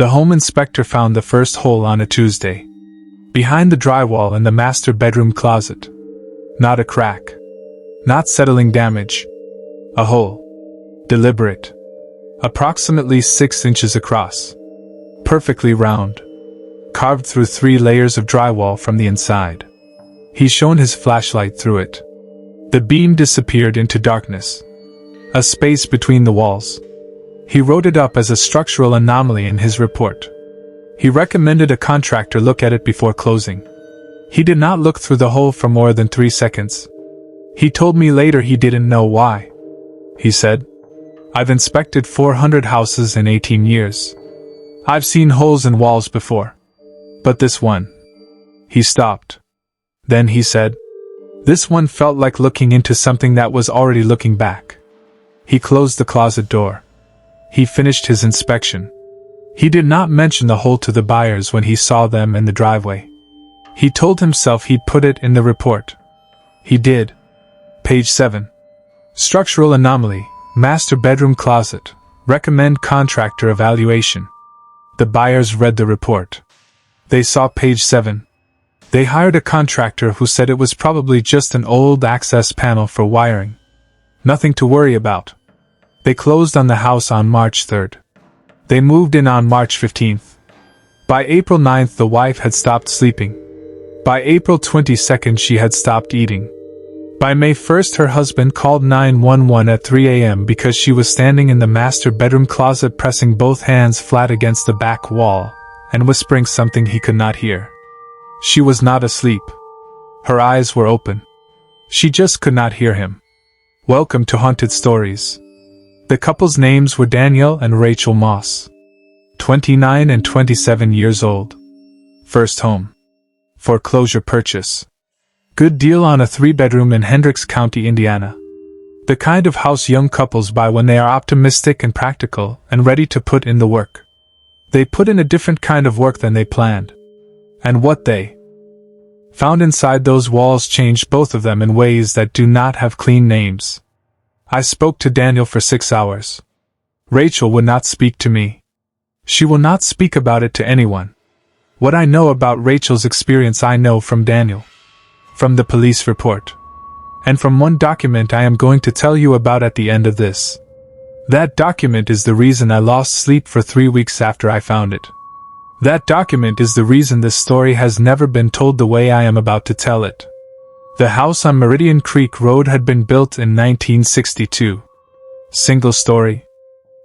The home inspector found the first hole on a Tuesday. Behind the drywall in the master bedroom closet. Not a crack. Not settling damage. A hole. Deliberate. Approximately 6 inches across. Perfectly round. Carved through 3 layers of drywall from the inside. He shone his flashlight through it. The beam disappeared into darkness. A space between the walls. He wrote it up as a structural anomaly in his report. He recommended a contractor look at it before closing. He did not look through the hole for more than 3 seconds. He told me later he didn't know why. He said, "I've inspected 400 houses in 18 years. I've seen holes in walls before. But this one." He stopped. Then he said, "This one felt like looking into something that was already looking back." He closed the closet door. He finished his inspection. He did not mention the hole to the buyers when he saw them in the driveway. He told himself he'd put it in the report. He did. Page 7. Structural anomaly, master bedroom closet, recommend contractor evaluation. The buyers read the report. They saw page 7. They hired a contractor who said it was probably just an old access panel for wiring. Nothing to worry about. They closed on the house on March 3rd. They moved in on March 15th. By April 9th the wife had stopped sleeping. By April 22nd she had stopped eating. By May 1st her husband called 911 at 3 a.m. because she was standing in the master bedroom closet pressing both hands flat against the back wall and whispering something he could not hear. She was not asleep. Her eyes were open. She just could not hear him. Welcome to Haunted Stories. The couple's names were Daniel and Rachel Moss. 29 and 27 years old. First home. Foreclosure purchase. Good deal on a 3-bedroom in Hendricks County, Indiana. The kind of house young couples buy when they are optimistic and practical and ready to put in the work. They put in a different kind of work than they planned. And what they found inside those walls changed both of them in ways that do not have clean names. I spoke to Daniel for 6 hours. Rachel would not speak to me. She will not speak about it to anyone. What I know about Rachel's experience I know from Daniel. From the police report. And from one document I am going to tell you about at the end of this. That document is the reason I lost sleep for 3 weeks after I found it. That document is the reason this story has never been told the way I am about to tell it. The house on Meridian Creek Road had been built in 1962. Single story.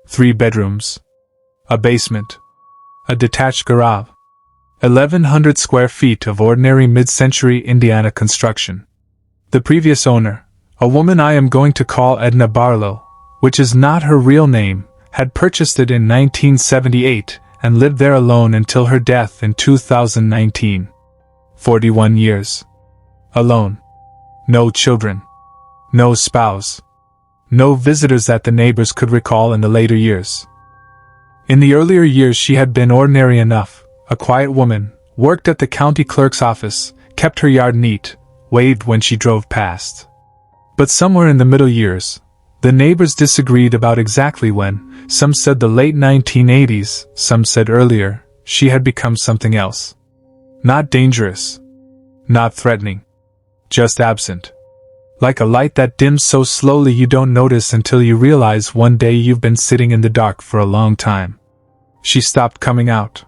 3 bedrooms. A basement. A detached garage. 1,100 square feet of ordinary mid-century Indiana construction. The previous owner, a woman I am going to call Edna Barlow, which is not her real name, had purchased it in 1978 and lived there alone until her death in 2019. 41 years. Alone. No children. No spouse. No visitors that the neighbors could recall in the later years. In the earlier years she had been ordinary enough, a quiet woman, worked at the county clerk's office, kept her yard neat, waved when she drove past. But somewhere in the middle years, the neighbors disagreed about exactly when. Some said the late 1980s, some said earlier. She had become something else. Not dangerous. Not threatening. Just absent. Like a light that dims so slowly you don't notice until you realize one day you've been sitting in the dark for a long time. She stopped coming out.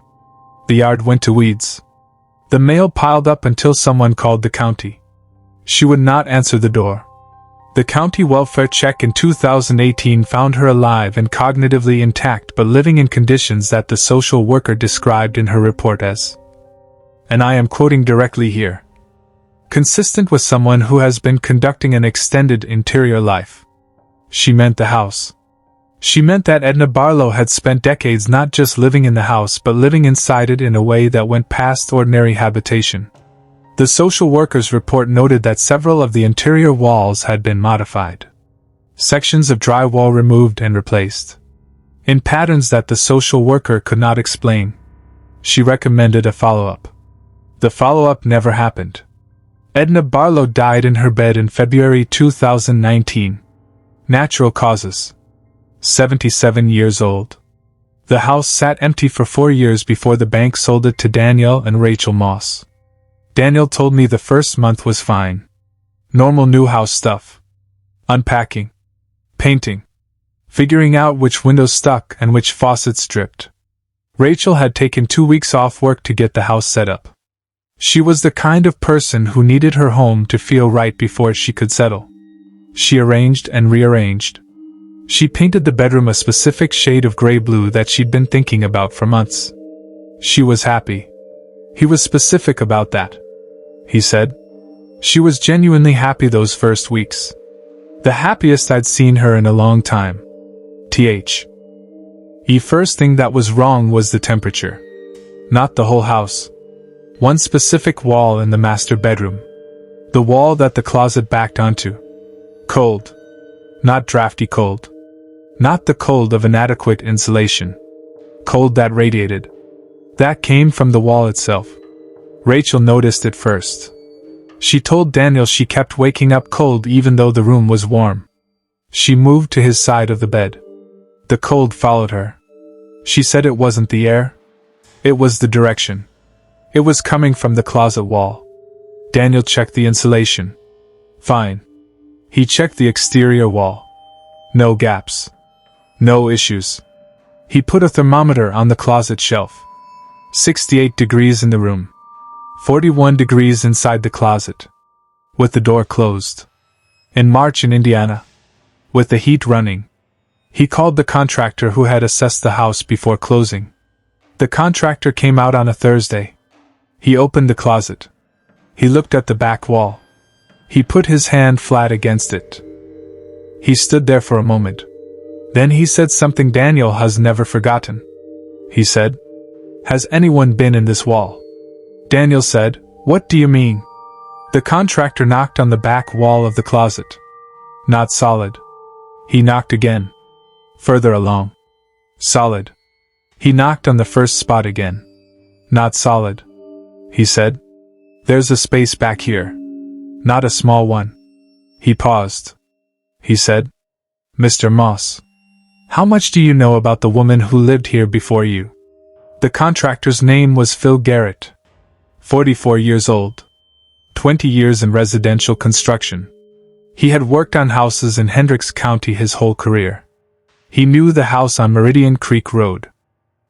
The yard went to weeds. The mail piled up until someone called the county. She would not answer the door. The county welfare check in 2018 found her alive and cognitively intact but living in conditions that the social worker described in her report as, and I am quoting directly here, consistent with someone who has been conducting an extended interior life. She meant the house. She meant that Edna Barlow had spent decades not just living in the house but living inside it in a way that went past ordinary habitation. The social worker's report noted that several of the interior walls had been modified. Sections of drywall removed and replaced. In patterns that the social worker could not explain. She recommended a follow-up. The follow-up never happened. Edna Barlow died in her bed in February 2019. Natural causes. 77 years old. The house sat empty for 4 years before the bank sold it to Daniel and Rachel Moss. Daniel told me the first month was fine. Normal new house stuff. Unpacking. Painting. Figuring out which windows stuck and which faucets dripped. Rachel had taken 2 weeks off work to get the house set up. She was the kind of person who needed her home to feel right before she could settle. She arranged and rearranged. She painted the bedroom a specific shade of gray-blue that she'd been thinking about for months. She was happy. He was specific about that. He said. She was genuinely happy those first weeks. The happiest I'd seen her in a long time. The first thing that was wrong was the temperature. Not the whole house. One specific wall in the master bedroom. The wall that the closet backed onto. Cold. Not drafty cold. Not the cold of inadequate insulation. Cold that radiated. That came from the wall itself. Rachel noticed it first. She told Daniel she kept waking up cold even though the room was warm. She moved to his side of the bed. The cold followed her. She said it wasn't the air. It was the direction. It was coming from the closet wall. Daniel checked the insulation. Fine. He checked the exterior wall. No gaps. No issues. He put a thermometer on the closet shelf. 68 degrees in the room. 41 degrees inside the closet. With the door closed. In March in Indiana. With the heat running. He called the contractor who had assessed the house before closing. The contractor came out on a Thursday. He opened the closet. He looked at the back wall. He put his hand flat against it. He stood there for a moment. Then he said something Daniel has never forgotten. He said, "Has anyone been in this wall?" Daniel said, "What do you mean?" The contractor knocked on the back wall of the closet. Not solid. He knocked again. Further along. Solid. He knocked on the first spot again. Not solid. He said, "There's a space back here. Not a small one." He paused. He said, "Mr. Moss, how much do you know about the woman who lived here before you?" The contractor's name was Phil Garrett. 44 years old. 20 years in residential construction. He had worked on houses in Hendricks County his whole career. He knew the house on Meridian Creek Road.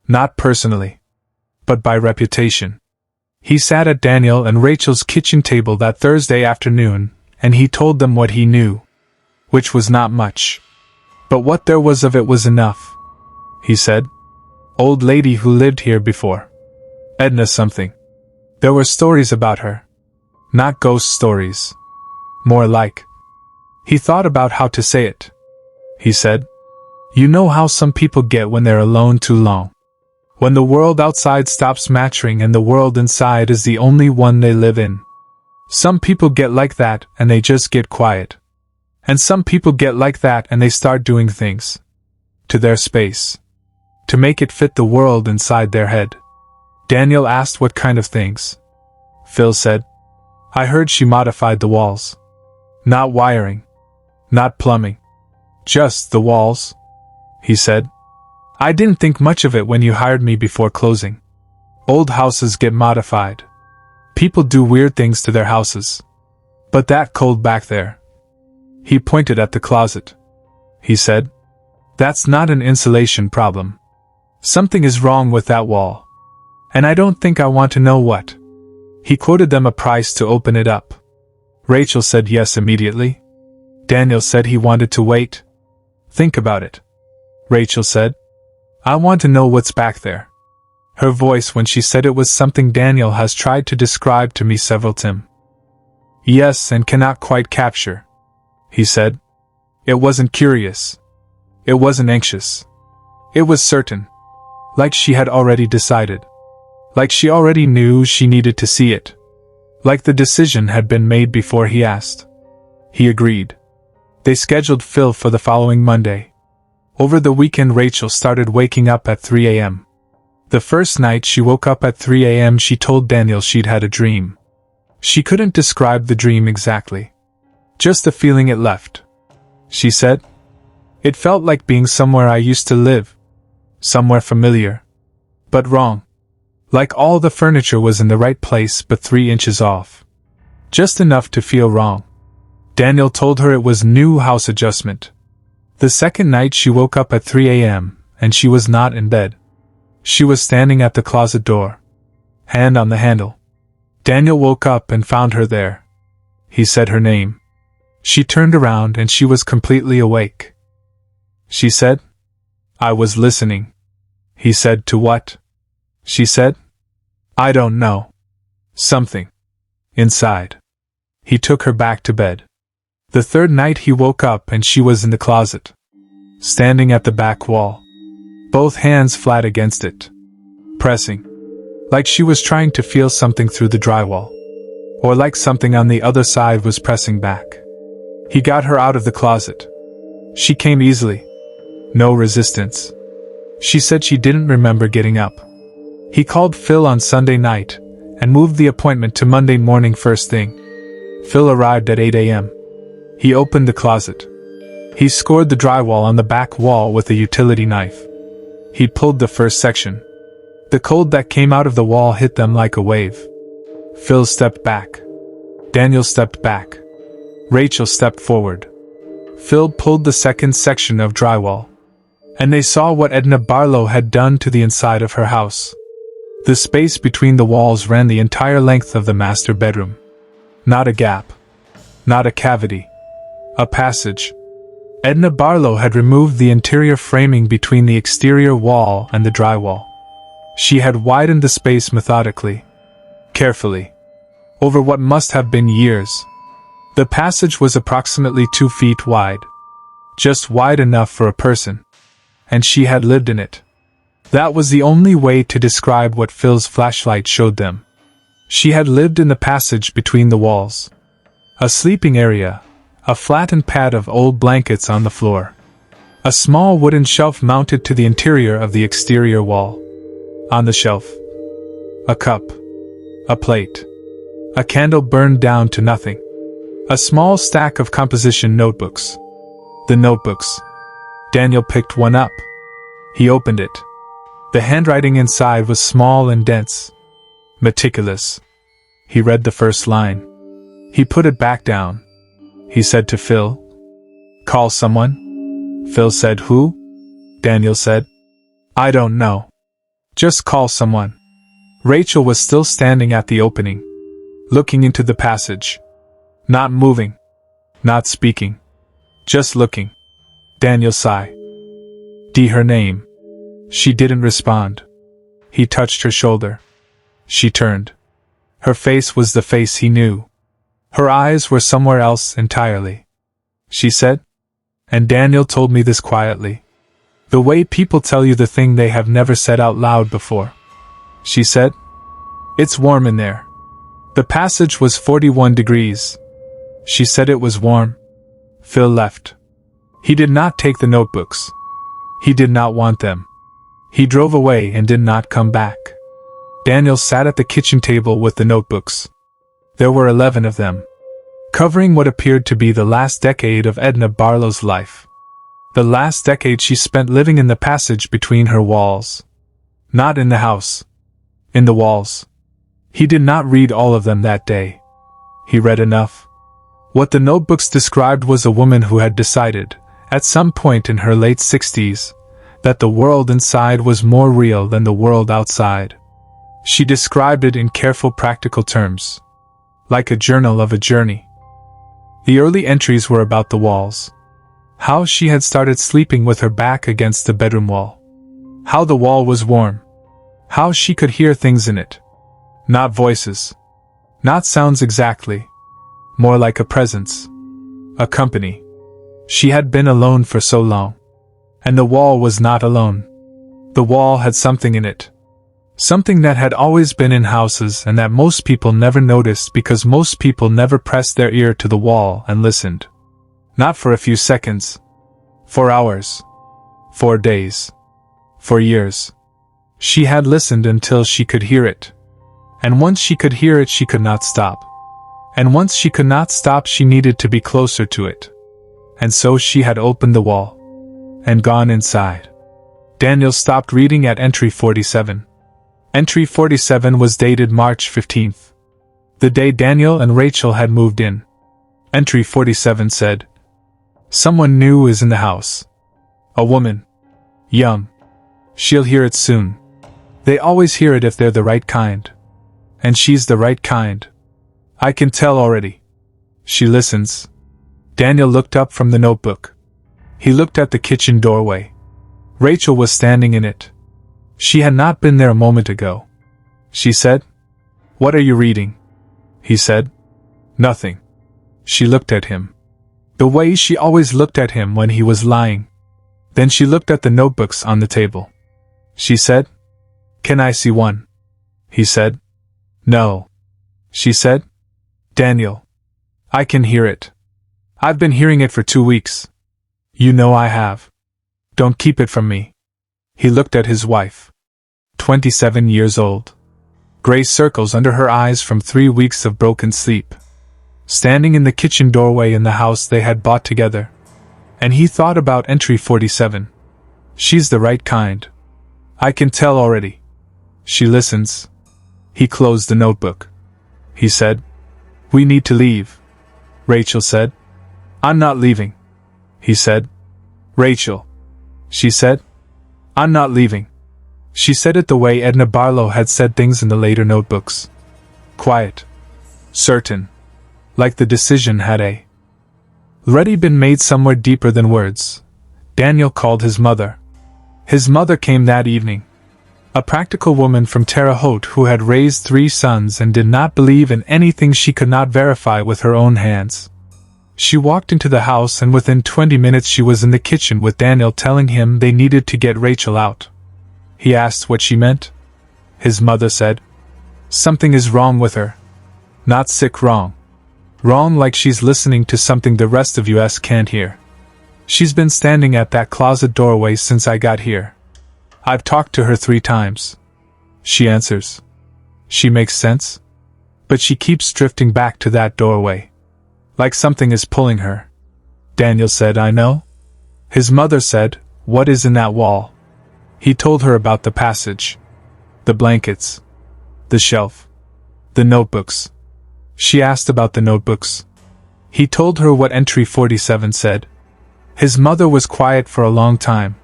Not personally, but by reputation. He sat at Daniel and Rachel's kitchen table that Thursday afternoon, and he told them what he knew. Which was not much. But what there was of it was enough. He said, "Old lady who lived here before. Edna something. There were stories about her. Not ghost stories. More like." He thought about how to say it. He said, "You know how some people get when they're alone too long. When the world outside stops mattering and the world inside is the only one they live in. Some people get like that and they just get quiet. And some people get like that and they start doing things. To their space. To make it fit the world inside their head." Daniel asked what kind of things. Phil said, "I heard she modified the walls. Not wiring. Not plumbing. Just the walls." He said, "I didn't think much of it when you hired me before closing. Old houses get modified. People do weird things to their houses. But that cold back there." He pointed at the closet. He said, "That's not an insulation problem. Something is wrong with that wall. And I don't think I want to know what." He quoted them a price to open it up. Rachel said yes immediately. Daniel said he wanted to wait. "Think about it." Rachel said, "I want to know what's back there." Her voice when she said it was something Daniel has tried to describe to me several times. "Yes, and cannot quite capture," he said. It wasn't curious. It wasn't anxious. It was certain. Like she had already decided. Like she already knew she needed to see it. Like the decision had been made before he asked. He agreed. They scheduled Phil for the following Monday. Over the weekend Rachel started waking up at 3 a.m. The first night she woke up at 3 a.m. she told Daniel she'd had a dream. She couldn't describe the dream exactly. Just the feeling it left. She said, "It felt like being somewhere I used to live. Somewhere familiar. But wrong. Like all the furniture was in the right place but 3 inches off. Just enough to feel wrong. Daniel told her it was new house adjustment. The second night she woke up at 3 a.m., and she was not in bed. She was standing at the closet door, hand on the handle. Daniel woke up and found her there. He said her name. She turned around and she was completely awake. She said, "I was listening." He said, "To what?" She said, "I don't know. Something. Inside." He took her back to bed. The third night he woke up and she was in the closet, standing at the back wall, both hands flat against it, pressing, like she was trying to feel something through the drywall, or like something on the other side was pressing back. He got her out of the closet. She came easily. No resistance. She said she didn't remember getting up. He called Phil on Sunday night and moved the appointment to Monday morning first thing. Phil arrived at 8 a.m. He opened the closet. He scored the drywall on the back wall with a utility knife. He pulled the first section. The cold that came out of the wall hit them like a wave. Phil stepped back. Daniel stepped back. Rachel stepped forward. Phil pulled the second section of drywall, and they saw what Edna Barlow had done to the inside of her house. The space between the walls ran the entire length of the master bedroom. Not a gap. Not a cavity. A passage. Edna Barlow had removed the interior framing between the exterior wall and the drywall. She had widened the space methodically, carefully, over what must have been years. The passage was approximately 2 feet wide, just wide enough for a person, and she had lived in it. That was the only way to describe what Phil's flashlight showed them. She had lived in the passage between the walls. A sleeping area, a flattened pad of old blankets on the floor. A small wooden shelf mounted to the interior of the exterior wall. On the shelf, a cup, a plate, a candle burned down to nothing. A small stack of composition notebooks. The notebooks. Daniel picked one up. He opened it. The handwriting inside was small and dense. Meticulous. He read the first line. He put it back down. He said to Phil, "Call someone?" Phil said, "Who?" Daniel said, "I don't know. Just call someone." Rachel was still standing at the opening, looking into the passage. Not moving. Not speaking. Just looking. Daniel sighed. Her name. She didn't respond. He touched her shoulder. She turned. Her face was the face he knew. Her eyes were somewhere else entirely. She said, and Daniel told me this quietly, the way people tell you the thing they have never said out loud before. She said, "It's warm in there." The passage was 41 degrees. She said it was warm. Phil left. He did not take the notebooks. He did not want them. He drove away and did not come back. Daniel sat at the kitchen table with the notebooks. There were 11 of them, covering what appeared to be the last decade of Edna Barlow's life. The last decade she spent living in the passage between her walls. Not in the house. In the walls. He did not read all of them that day. He read enough. What the notebooks described was a woman who had decided, at some point in her late 60s, that the world inside was more real than the world outside. She described it in careful practical terms, like a journal of a journey. The early entries were about the walls. How she had started sleeping with her back against the bedroom wall. How the wall was warm. How she could hear things in it. Not voices. Not sounds exactly. More like a presence. A company. She had been alone for so long. And the wall was not alone. The wall had something in it. Something that had always been in houses and that most people never noticed because most people never pressed their ear to the wall and listened. Not for a few seconds. For hours. For days. For years. She had listened until she could hear it. And once she could hear it, she could not stop. And once she could not stop, she needed to be closer to it. And so she had opened the wall. And gone inside. Daniel stopped reading at entry 47. Entry 47 was dated March 15th. The day Daniel and Rachel had moved in. Entry 47 said, "Someone new is in the house. A woman. Young. She'll hear it soon. They always hear it if they're the right kind. And she's the right kind. I can tell already. She listens." Daniel looked up from the notebook. He looked at the kitchen doorway. Rachel was standing in it. She had not been there a moment ago. She said, "What are you reading?" He said, "Nothing." She looked at him. The way she always looked at him when he was lying. Then she looked at the notebooks on the table. She said, "Can I see one?" He said, "No." She said, "Daniel. I can hear it. I've been hearing it for 2 weeks. You know I have. Don't keep it from me." He looked at his wife. 27 years old. Gray circles under her eyes from 3 weeks of broken sleep. Standing in the kitchen doorway in the house they had bought together. And he thought about entry 47. She's the right kind. I can tell already. She listens. He closed the notebook. He said, "We need to leave." Rachel said, "I'm not leaving." He said, "Rachel." She said, "I'm not leaving." She said it the way Edna Barlow had said things in the later notebooks. Quiet. Certain. Like the decision had already been made somewhere deeper than words. Daniel called his mother. His mother came that evening. A practical woman from Terre Haute who had raised 3 sons and did not believe in anything she could not verify with her own hands. She walked into the house and within 20 minutes she was in the kitchen with Daniel telling him they needed to get Rachel out. He asked what she meant. His mother said, "Something is wrong with her. Not sick, wrong. Wrong like she's listening to something the rest of us can't hear. She's been standing at that closet doorway since I got here. I've talked to her 3 times. She answers. She makes sense. But she keeps drifting back to that doorway. Like something is pulling her." Daniel said, "I know." His mother said, "What is in that wall?" He told her about the passage. The blankets. The shelf. The notebooks. She asked about the notebooks. He told her what entry 47 said. His mother was quiet for a long time.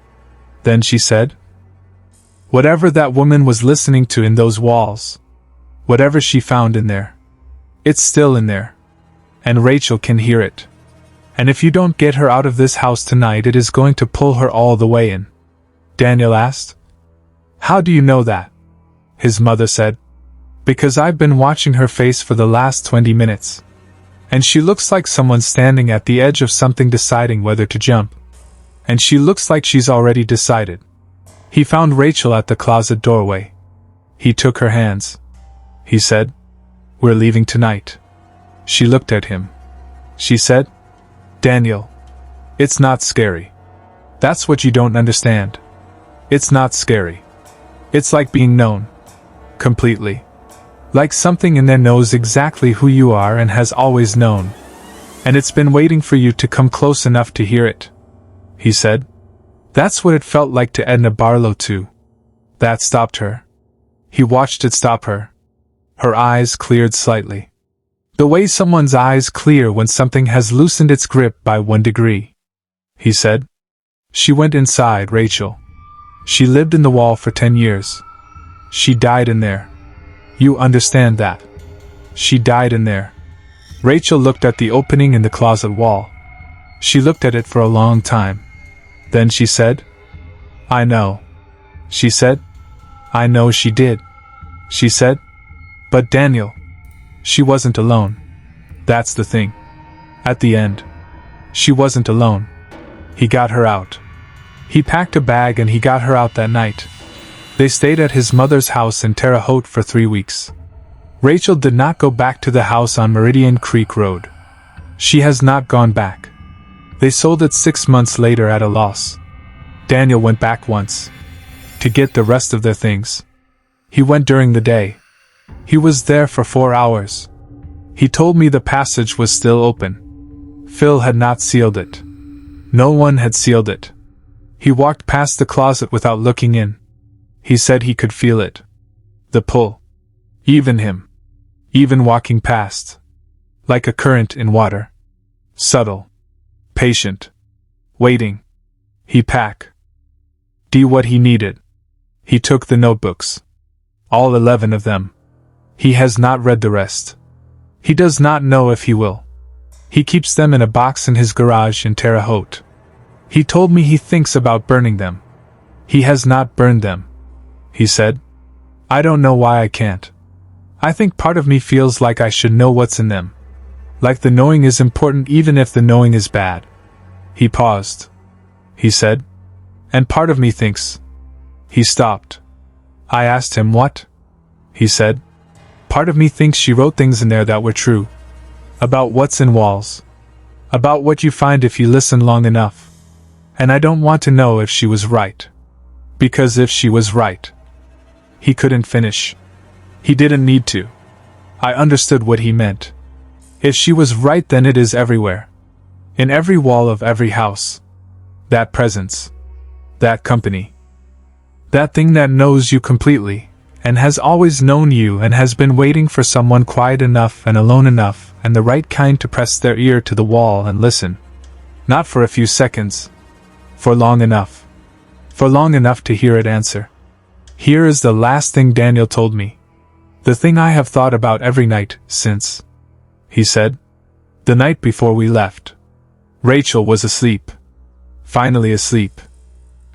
Then she said, "Whatever that woman was listening to in those walls, whatever she found in there, it's still in there. And Rachel can hear it. And if you don't get her out of this house tonight, it is going to pull her all the way in." Daniel asked. "How do you know that?" His mother said, "Because I've been watching her face for the last 20 minutes. And she looks like someone standing at the edge of something deciding whether to jump. And she looks like she's already decided." He found Rachel at the closet doorway. He took her hands. He said, "We're leaving tonight." She looked at him. She said, "Daniel, it's not scary. That's what you don't understand. It's not scary. It's like being known. Completely. Like something in there knows exactly who you are and has always known. And it's been waiting for you to come close enough to hear it." He said. That's what it felt like to Edna Barlow too. That stopped her. He watched it stop her. Her eyes cleared slightly. The way someone's eyes clear when something has loosened its grip by 1 degree. He said. "She went inside, Rachel. She lived in the wall for 10 years. She died in there. You understand that? She died in there." Rachel looked at the opening in the closet wall. She looked at it for a long time. Then she said, "I know." She said, "I know she did." She said, "But Daniel, she wasn't alone. That's the thing. At the end, she wasn't alone. He got her out. He packed a bag and he got her out that night. They stayed at his mother's house in Terre Haute for 3 weeks. Rachel did not go back to the house on Meridian Creek Road. She has not gone back. They sold it 6 months later at a loss. Daniel went back once. To get the rest of their things. He went during the day. He was there for 4 hours. He told me the passage was still open. Phil had not sealed it. No one had sealed it. He walked past the closet without looking in. He said he could feel it. The pull. Even him. Even walking past. Like a current in water. Subtle. Patient. Waiting. He packed what he needed. He took the notebooks. All 11 of them. He has not read the rest. He does not know if he will. He keeps them in a box in his garage in Terre Haute. He told me he thinks about burning them. He has not burned them. He said. I don't know why I can't. I think part of me feels like I should know what's in them. Like the knowing is important even if the knowing is bad. He paused. He said. And part of me thinks. He stopped. I asked him what? He said. Part of me thinks she wrote things in there that were true. About what's in walls. About what you find if you listen long enough. And I don't want to know if she was right. Because if she was right. He couldn't finish. He didn't need to. I understood what he meant. If she was right, then it is everywhere. In every wall of every house. That presence. That company. That thing that knows you completely, and has always known you and has been waiting for someone quiet enough and alone enough and the right kind to press their ear to the wall and listen. Not for a few seconds. For long enough. For long enough to hear it answer. Here is the last thing Daniel told me. The thing I have thought about every night since. He said. The night before we left. Rachel was asleep. Finally asleep.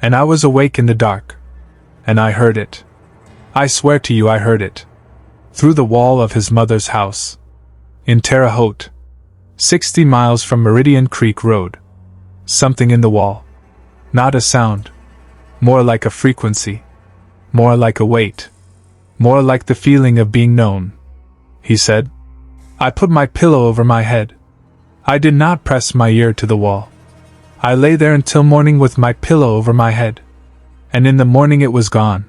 And I was awake in the dark. And I heard it. I swear to you I heard it. Through the wall of his mother's house. In Terre Haute. 60 miles from Meridian Creek Road. Something in the wall. Not a sound. More like a frequency. More like a weight. More like the feeling of being known. He said. I put my pillow over my head. I did not press my ear to the wall. I lay there until morning with my pillow over my head. And in the morning it was gone.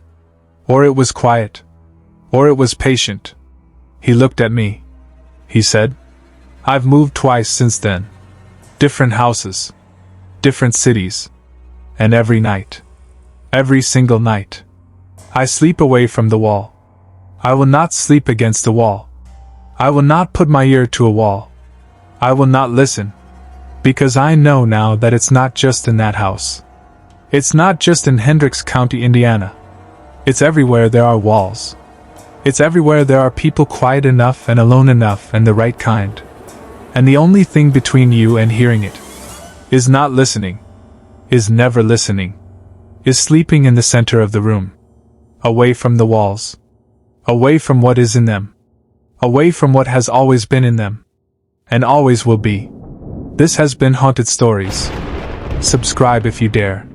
Or it was quiet. Or it was patient. He looked at me. He said. I've moved twice since then. Different houses. Different cities. And every night. Every single night. I sleep away from the wall. I will not sleep against the wall. I will not put my ear to a wall. I will not listen. Because I know now that it's not just in that house. It's not just in Hendricks County, Indiana. It's everywhere there are walls. It's everywhere there are people quiet enough and alone enough and the right kind. And the only thing between you and hearing it is not listening, is never listening, is sleeping in the center of the room. Away from the walls. Away from what is in them. Away from what has always been in them. And always will be. This has been Haunted Stories. Subscribe if you dare.